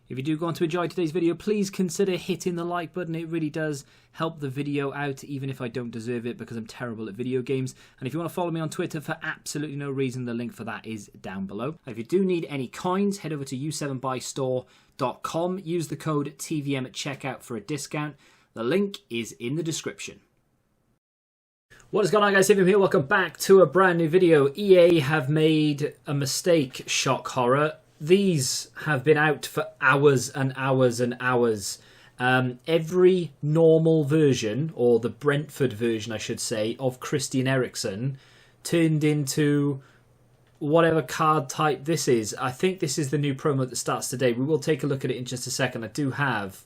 If you do go on to enjoy today's video, please consider hitting the like button. It really does help the video out, even if I don't deserve it because I'm terrible at video games. And if you want to follow me on Twitter for absolutely no reason, the link for that is down below. If you do need any coins, head over to u7buystore.com. Use the code TVM at checkout for a discount. The link is in the description. What is going on, guys? TVM here. Welcome back to a brand new video. EA have made a mistake, shock horror. These have been out for hours and hours and hours. Every normal version, or the Brentford version I should say, of Christian Eriksen turned into whatever card type this is. I think this is the new promo that starts today. We will take a look at it in just a second. I do have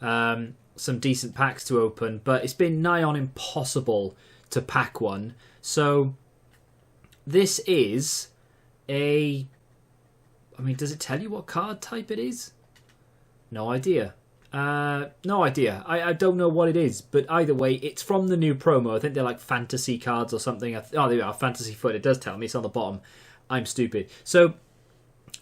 some decent packs to open, but it's been nigh on impossible to pack one. So this is a... I mean, does it tell you what card type it is? No idea. No idea. I don't know what it is, but either way, it's from the new promo. I think they're like fantasy cards or something. Oh, there we are, fantasy foot. It does tell me. It's on the bottom. I'm stupid. So,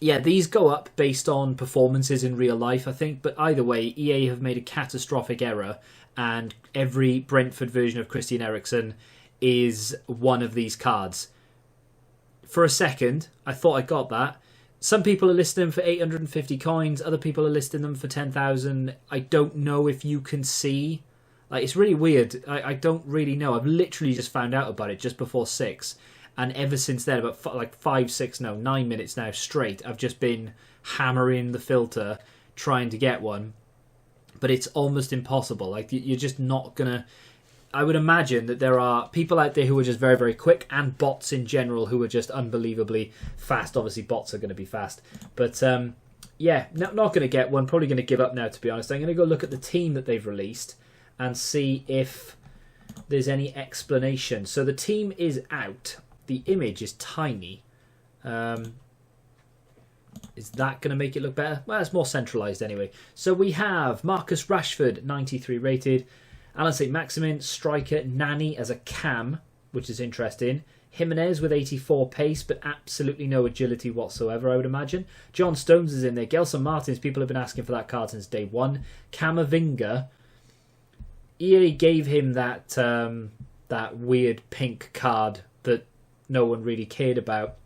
yeah, these go up based on performances in real life, I think. But either way, EA have made a catastrophic error, and every Brentford version of Christian Eriksen is one of these cards. For a second, I thought I got that. Some people are listing them for 850 coins. Other people are listing them for 10,000. I don't know if you can see. Like, it's really weird. I don't really know. I've literally just found out about it just before 6. And ever since then, about like 9 minutes now straight, I've just been hammering the filter trying to get one. But it's almost impossible. Like, you're just not going to... I would imagine that there are people out there who are just very, very quick, and bots in general who are just unbelievably fast. Obviously, bots are going to be fast. But, yeah, not going to get one. Probably going to give up now, to be honest. I'm going to go look at the team that they've released and see if there's any explanation. So the team is out. The image is tiny. Is that going to make it look better? Well, it's more centralised anyway. So we have Marcus Rashford, 93 rated. Alan St. Maximin, striker, Nani as a cam, which is interesting. Jimenez with 84 pace, but absolutely no agility whatsoever, I would imagine. John Stones is in there. Gelson Martins, people have been asking for that card since day one. Camavinga, EA gave him that that weird pink card that no one really cared about.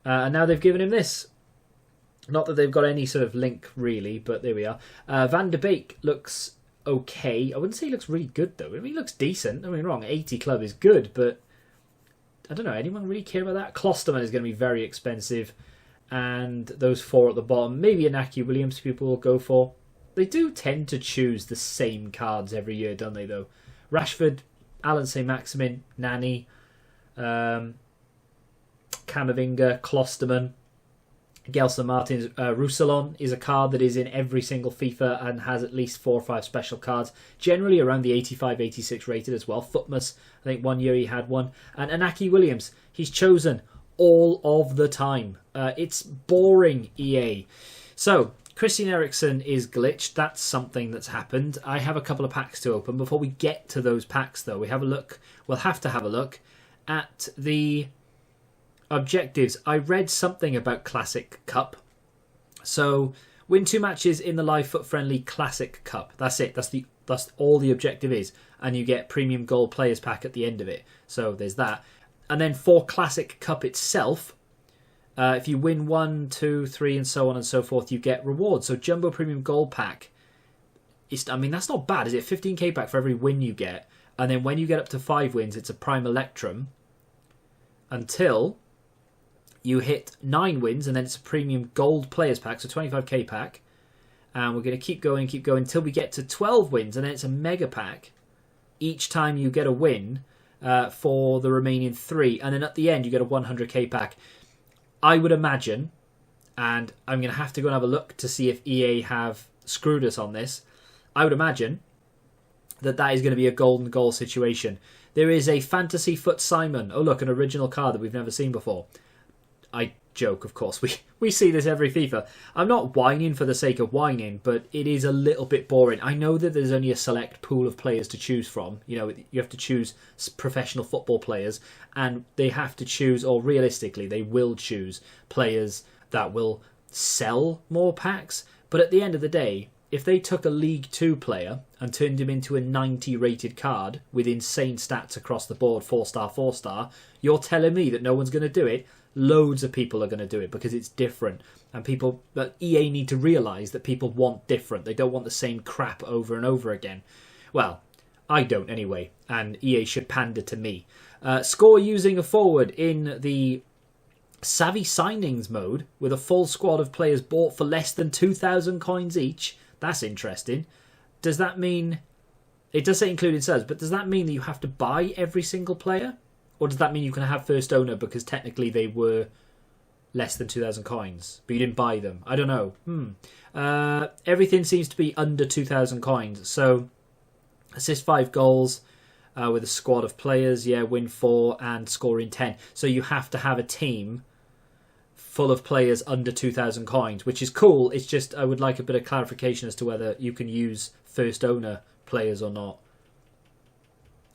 And now they've given him this. Not that they've got any sort of link, really, but there we are. Van de Beek looks... okay. I wouldn't say he looks really good, though. I mean, he looks decent. Don't get me wrong, 80 club is good, but I don't know. Anyone really care about that? Klosterman is going to be very expensive, and those four at the bottom. Maybe Inaki Williams people will go for. They do tend to choose the same cards every year, don't they, though? Rashford, Alan St. Maximin, Nani, Camavinga, Klosterman, Gelson Martins. Roussillon is a card that is in every single FIFA and has at least 4 or 5 special cards, generally around the 85, 86 rated as well. Footmas, I think one year he had one. And Inaki Williams, he's chosen all of the time. It's boring, EA. So, Christian Eriksen is glitched. That's something that's happened. I have a couple of packs to open. Before we get to those packs, though, we'll have to have a look at the... objectives. I read something about Classic Cup. So, win 2 matches in the live foot friendly Classic Cup. That's it. That's all the objective is. And you get premium gold players pack at the end of it. So there's that. And then for Classic Cup itself, if you win 1, 2, 3 and so on and so forth, you get rewards. So Jumbo Premium Gold Pack. I mean, that's not bad, is it? 15k pack for every win you get. And then when you get up to 5 wins, it's a Prime Electrum. Until... you hit 9 wins, and then it's a premium gold players pack, so 25k pack. And we're going to keep going until we get to 12 wins, and then it's a mega pack each time you get a win for the remaining 3. And then at the end, you get a 100k pack. I would imagine, and I'm going to have to go and have a look to see if EA have screwed us on this. I would imagine that is going to be a golden goal situation. There is a Fantasy Foot Simon. Oh, look, an original card that we've never seen before. I joke, of course. We see this every FIFA. I'm not whining for the sake of whining, but it is a little bit boring. I know that there's only a select pool of players to choose from. You know, you have to choose professional football players, and they have to choose, or realistically, they will choose players that will sell more packs. But at the end of the day, if they took a League 2 player and turned him into a 90 rated card with insane stats across the board, 4-star, 4-star, you're telling me that no one's going to do it? Loads of people are going to do it because it's different. And people, but EA need to realise that people want different. They don't want the same crap over and over again. Well, I don't anyway, and EA should pander to me. Score using a forward in the Savvy Signings mode with a full squad of players bought for less than 2,000 coins each. That's interesting. Does that mean... It does say including subs, but does that mean that you have to buy every single player? Or does that mean you can have first owner because technically they were less than 2,000 coins, but you didn't buy them? I don't know. Everything seems to be under 2,000 coins. So, assist 5 goals with a squad of players, win 4 and score in 10. So you have to have a team full of players under 2,000 coins, which is cool. It's just I would like a bit of clarification as to whether you can use first owner players or not.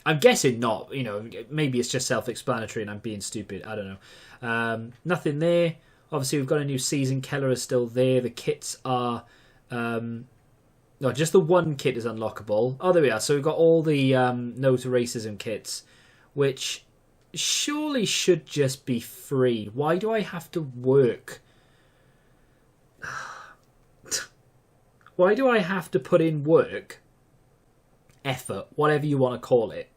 I'm guessing not. You know, maybe it's just self-explanatory and I'm being stupid. I don't know. Nothing there. Obviously, we've got a new season. Keller is still there. The kits are... no, just the one kit is unlockable. Oh, there we are. So we've got all the No to Racism kits, which surely should just be free. Why do I have to work? Why do I have to put in work, effort, whatever you want to call it,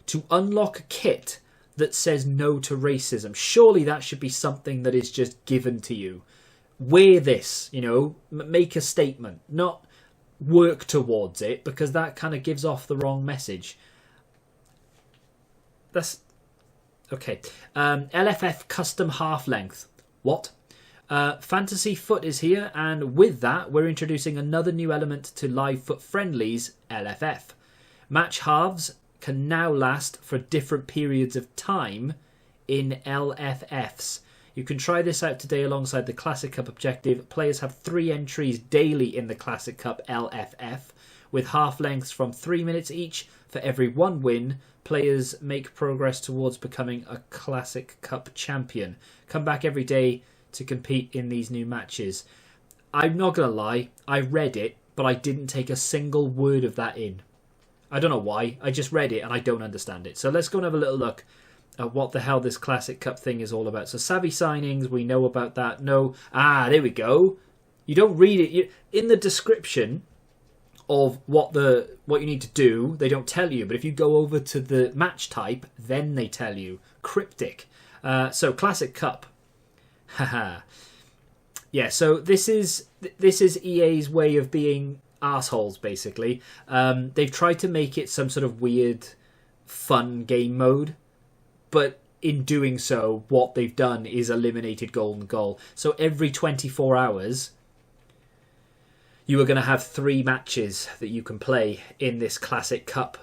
to unlock a kit that says no to racism? Surely that should be something that is just given to you. Wear this, you know, make a statement, not work towards it, because that kind of gives off the wrong message. That's... Okay. LFF custom half length. What? Fantasy Foot is here, and with that, we're introducing another new element to live foot friendlies, LFF. Match halves can now last for different periods of time in LFFs. You can try this out today alongside the Classic Cup objective. Players have 3 entries daily in the Classic Cup LFF, with half lengths from 3 minutes each. For every 1 win, players make progress towards becoming a Classic Cup champion. Come back every day to compete in these new matches. I'm not going to lie, I read it, but I didn't take a single word of that in. I don't know why, I just read it and I don't understand it. So let's go and have a little look at what the hell this Classic Cup thing is all about. So Savvy Signings, we know about that. No, there we go. You don't read it. In the description of what you need to do, they don't tell you. But if you go over to the match type, then they tell you. Cryptic. So Classic Cup. Haha. Yeah, so this is EA's way of being assholes, basically. They've tried to make it some sort of weird, fun game mode. But in doing so, what they've done is eliminated golden goal. So every 24 hours, you are going to have 3 matches that you can play in this Classic Cup.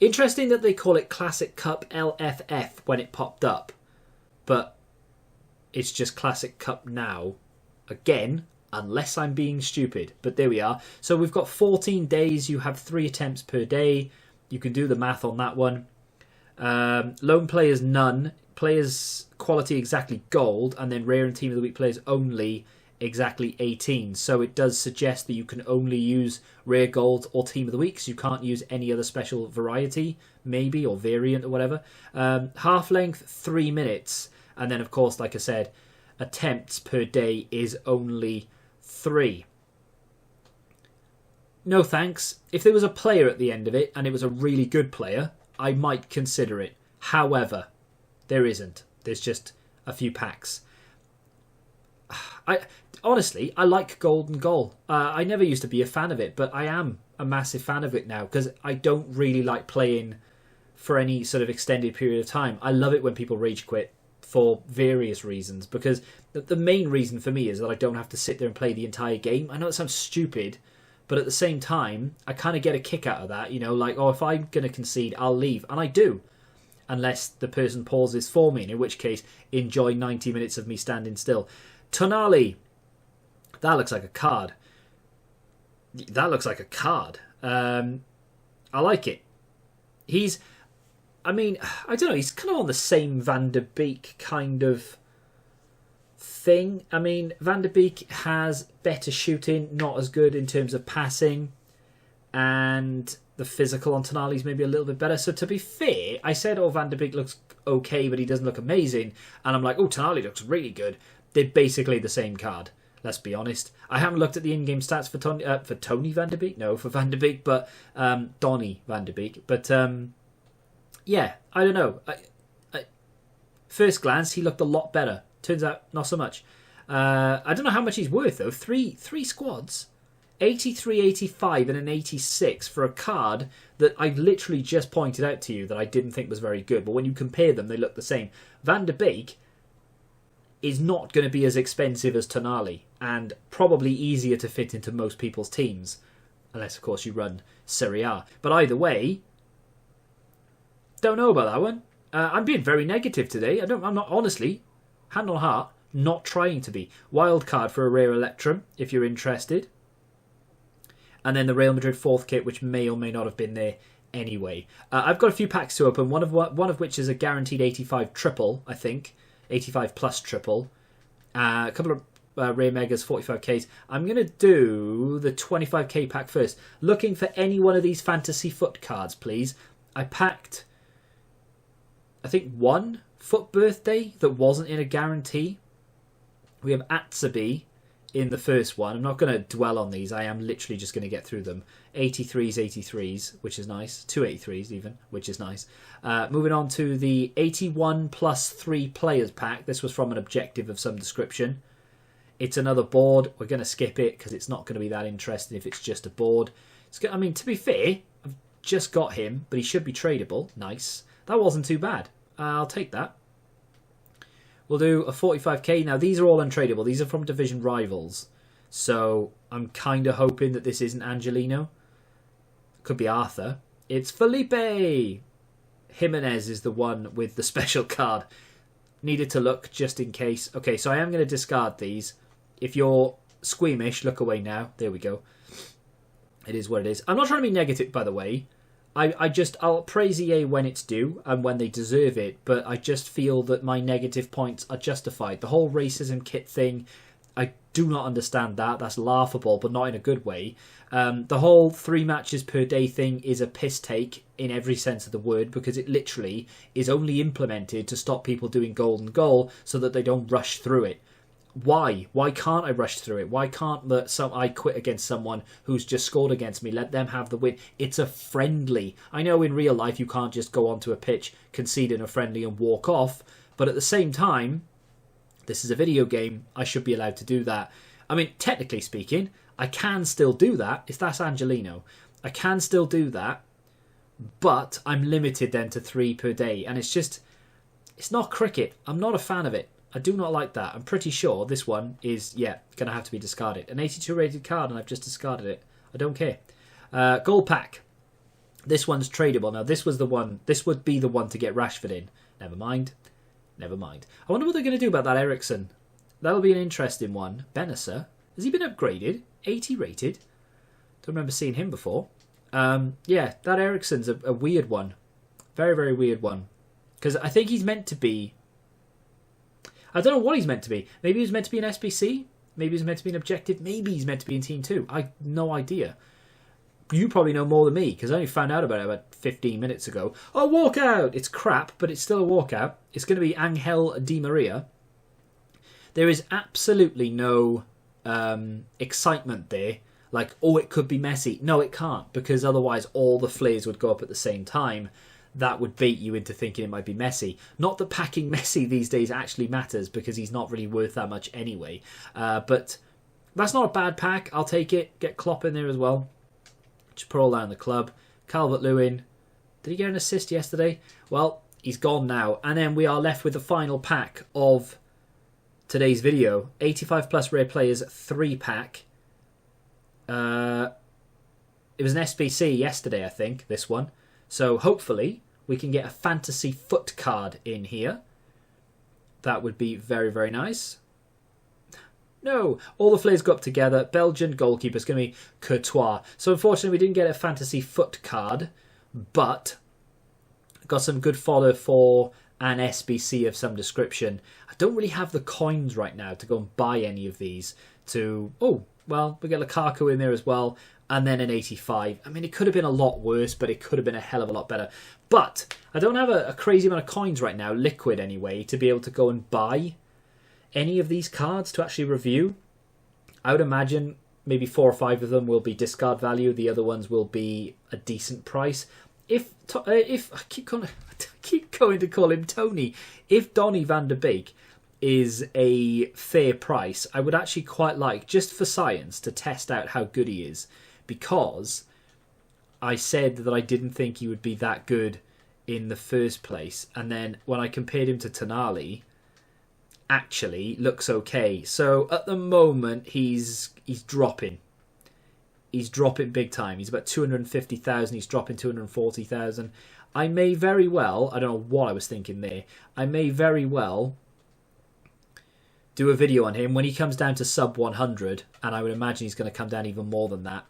Interesting that they call it Classic Cup LFF when it popped up. But it's just Classic Cup now. Again, unless I'm being stupid. But there we are. So we've got 14 days. You have 3 attempts per day. You can do the math on that one. Lone players none, players quality exactly gold, and then rare and team of the week players only exactly 18. So it does suggest that you can only use rare gold or team of the week, so you can't use any other special variety, maybe, or variant or whatever. Half length 3 minutes, and then of course, like I said, attempts per day is only 3. No thanks. If there was a player at the end of it and it was a really good player, I might consider it. However, there isn't. There's just a few packs. Honestly, I like Golden Goal. I never used to be a fan of it, but I am a massive fan of it now because I don't really like playing for any sort of extended period of time. I love it when people rage quit for various reasons, because the main reason for me is that I don't have to sit there and play the entire game. I know it sounds stupid, but at the same time, I kind of get a kick out of that, you know, like, oh, if I'm going to concede, I'll leave. And I do, unless the person pauses for me, in which case, enjoy 90 minutes of me standing still. Tonali, that looks like a card. That looks like a card. I like it. I don't know, he's kind of on the same Van der Beek kind of thing. I mean, Van de Beek has better shooting, not as good in terms of passing, and the physical on Tonali's maybe a little bit better. So to be fair, I said, oh, Van de Beek looks okay, but he doesn't look amazing. And I'm like, oh, Tonali looks really good. They're basically the same card. Let's be honest. I haven't looked at the in-game stats for Tony Van de Beek. No, for Van de Beek, but Donny Van de Beek. But yeah, I don't know. First glance, he looked a lot better. Turns out, not so much. I don't know how much he's worth, though. Three squads. 83, 85, and an 86 for a card that I've literally just pointed out to you that I didn't think was very good. But when you compare them, they look the same. Van de Beek is not going to be as expensive as Tonali, and probably easier to fit into most people's teams. Unless, of course, you run Serie A. But either way, don't know about that one. I'm being very negative today. I'm not, honestly, hand on heart, not trying to be. Wild card for a rare Electrum, if you're interested. And then the Real Madrid 4th kit, which may or may not have been there anyway. I've got a few packs to open, one of which is a guaranteed 85 triple, I think. 85 plus triple. A couple of rare megas, 45ks. I'm going to do the 25k pack first. Looking for any one of these fantasy foot cards, please. I packed, I think, one foot birthday that wasn't in a guarantee. We have Atsabi in the first one. I'm not going to dwell on these. I am literally just going to get through them. 83s, which is nice. 2 83s even, which is nice. Moving on to the 81 plus 3 players pack. This was from an objective of some description. It's another board. We're going to skip it because it's not going to be that interesting if it's just a board. I mean, to be fair, I've just got him, but he should be tradable. Nice. That wasn't too bad. I'll take that. We'll do a 45k. Now, these are all untradeable. These are from Division Rivals. So, I'm kind of hoping that this isn't Angelino. Could be Arthur. It's Felipe! Jimenez is the one with the special card. Needed to look just in case. Okay, so I am going to discard these. If you're squeamish, look away now. There we go. It is what it is. I'm not trying to be negative, by the way. I'll praise EA when it's due and when they deserve it, but I just feel that my negative points are justified. The whole racism kit thing, I do not understand that. That's laughable, but not in a good way. The whole 3 matches per day thing is a piss take in every sense of the word, because it literally is only implemented to stop people doing golden goal so that they don't rush through it. Why? Why can't I rush through it? Why can't I quit against someone who's just scored against me? Let them have the win. It's a friendly. I know in real life you can't just go onto a pitch, concede in a friendly and walk off. But at the same time, this is a video game. I should be allowed to do that. I mean, technically speaking, I can still do that. If that's Angelino, I can still do that. But I'm limited then to 3 per day. And it's not cricket. I'm not a fan of it. I do not like that. I'm pretty sure this one is, going to have to be discarded. An 82 rated card, and I've just discarded it. I don't care. Gold pack. This one's tradable. Now, this would be the one to get Rashford in. Never mind. I wonder what they're going to do about that Ericsson. That'll be an interesting one. Benacer. Has he been upgraded? 80 rated. Don't remember seeing him before. That Ericsson's a weird one. Very, very weird one. Because I think he's meant to be... I don't know what he's meant to be. Maybe he's meant to be an SBC. Maybe he's meant to be an objective. Maybe he's meant to be in Team 2. I have no idea. You probably know more than me, because I only found out about it about 15 minutes ago. Oh, walkout! It's crap, but it's still a walkout. It's going to be Angel Di Maria. There is absolutely no excitement there. Like, oh, it could be Messi. No, it can't, because otherwise all the flares would go up at the same time. That would bait you into thinking it might be Messi. Not that packing Messi these days actually matters, because he's not really worth that much anyway. But that's not a bad pack. I'll take it. Get Klopp in there as well. Just put all that in the club. Calvert-Lewin. Did he get an assist yesterday? Well, he's gone now. And then we are left with the final pack of today's video. 85 plus rare players 3 pack. It was an SBC yesterday, I think, this one. So hopefully we can get a fantasy foot card in here. That would be very, very nice. No, all the flares go up together. Belgian goalkeeper is going to be Courtois. So unfortunately we didn't get a fantasy foot card, but got some good fodder for an SBC of some description. I don't really have the coins right now to go and buy any of these to... Oh, well, we get Lukaku in there as well, and then an 85. I mean, it could have been a lot worse, but it could have been a hell of a lot better. But I don't have a crazy amount of coins right now, liquid anyway, to be able to go and buy any of these cards to actually review. I would imagine maybe 4 or 5 of them will be discard value. The other ones will be a decent price. If I keep going to call him Tony, if Donny van der Beek is a fair price, I would actually quite like, just for science, to test out how good he is, because I said that I didn't think he would be that good in the first place, and then when I compared him to Tonali, actually looks okay. So at the moment he's dropping. He's dropping big time. He's about 250,000. He's dropping 240,000. I may very well, I don't know what I was thinking there, I may very well do a video on him when he comes down to sub 100, and I would imagine he's going to come down even more than that.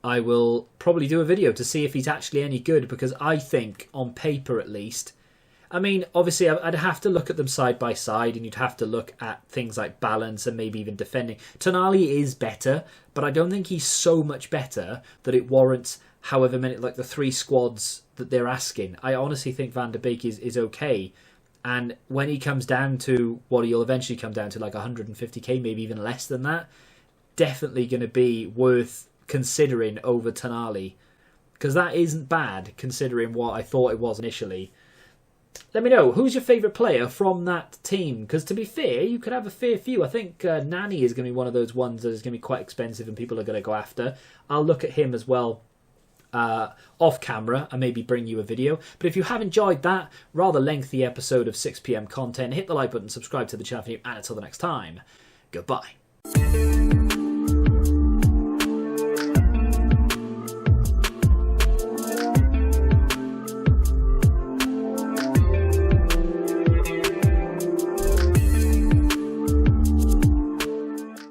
I will probably do a video to see if he's actually any good, because I think, on paper at least, I mean, obviously I'd have to look at them side by side, and you'd have to look at things like balance and maybe even defending. Tonali is better, but I don't think he's so much better that it warrants however many, like the 3 squads that they're asking. I honestly think Van der Beek is okay. And when he comes down to what he'll eventually come down to, like 150k, maybe even less than that, definitely going to be worth considering over Tonali. Because that isn't bad, considering what I thought it was initially. Let me know, who's your favourite player from that team? Because to be fair, you could have a fair few. I think Nani is going to be one of those ones that is going to be quite expensive and people are going to go after. I'll look at him as well off camera and maybe bring you a video. But if you have enjoyed that rather lengthy episode of 6 PM content, hit the like button, subscribe to the channel, and until the next time, goodbye.